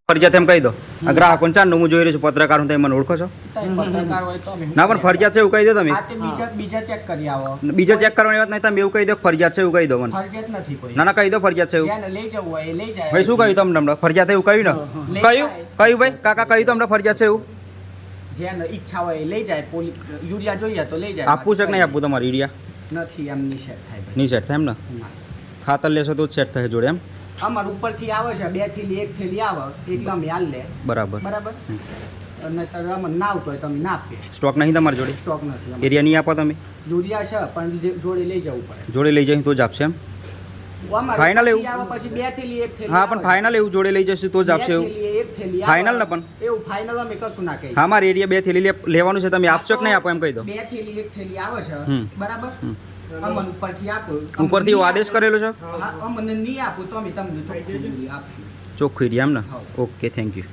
ફરજિયાત એમ કહી દો આ ગ્રાહકોને ચારનું હું જોઈ રહ્યો છું પત્રકાર હું તમે મને ઓળખો છો પત્રકાર હોય તો અમે ના પણ ફરજિયાત છે એવું કહી દો તમે આ તે બીજા ચેક કરી આવો બીજા ચેક કરવાની વાત નહીં તમે એવું કહી દો ફરજિયાત છે એવું કહી દો મને ફરજિયાત નથી કોઈ ના ના કહી દો ફરજિયાત છે એવું જેને લઈ જવું હોય એ લઈ જાય ભાઈ શું કહ્યું તમને હમણાં ફરજિયાત એવું કહ્યું ને કહ્યું કહ્યું ભાઈ કાકા કહ્યું તમને ફરજિયાત છે એવું જેને ઈચ્છા હોય એ લઈ જાય યુરિયા જોઈએ તો લઈ જાય આપવું છે કે નહીં આપવું તમારે યુરિયા નથી એમ ની સેટ થાય ભાઈ નહીં સેટ થાય એમ ને ના. ખાતર લેશો તો જ સેટ થાય જોડે એમ અમાર ઉપરથી આવે છે 2 થેલી 1 થેલી આવે એકલા અમે હાલ લે બરાબર બરાબર અને તારે અમને ના આવતો હોય તમે ના આપીએ સ્ટોક નહીં તમારી જોડે સ્ટોક નથી અમારે. એરિયા નહીં આપો તમે યુરિયા છે પણ જોડે લઈ જવું પડે જોડે લઈ જઈશું તો જ આપશે એમ અમારે Final ઉપરથી એવું? આવે પછી 2 થેલી 1 થેલી હા આવે પણ છે. ફાઇનલ એવું જોડે લઈ જશું તો જ આપશે બે એવું થેલી, એક થેલી Final આવે. ને પણ? એવું ફાઇનલ અમે કશું ના કહીએ હા મારે એરિયા 2 થેલી લેવાનું છે તમે આપશો કે નહીં આપો એમ કહી દો 2 થેલી 1 થેલી આવે છે હમ. બરાબર અમને ઉપરથી આપો ઉપરથી એવો આદેશ કરેલો છે હા, અમને નહીં આપો તો અમે તમને ચોખ્ખું આપશું ચોખ્ખી એરિયા એમ ને હા. Okay thank you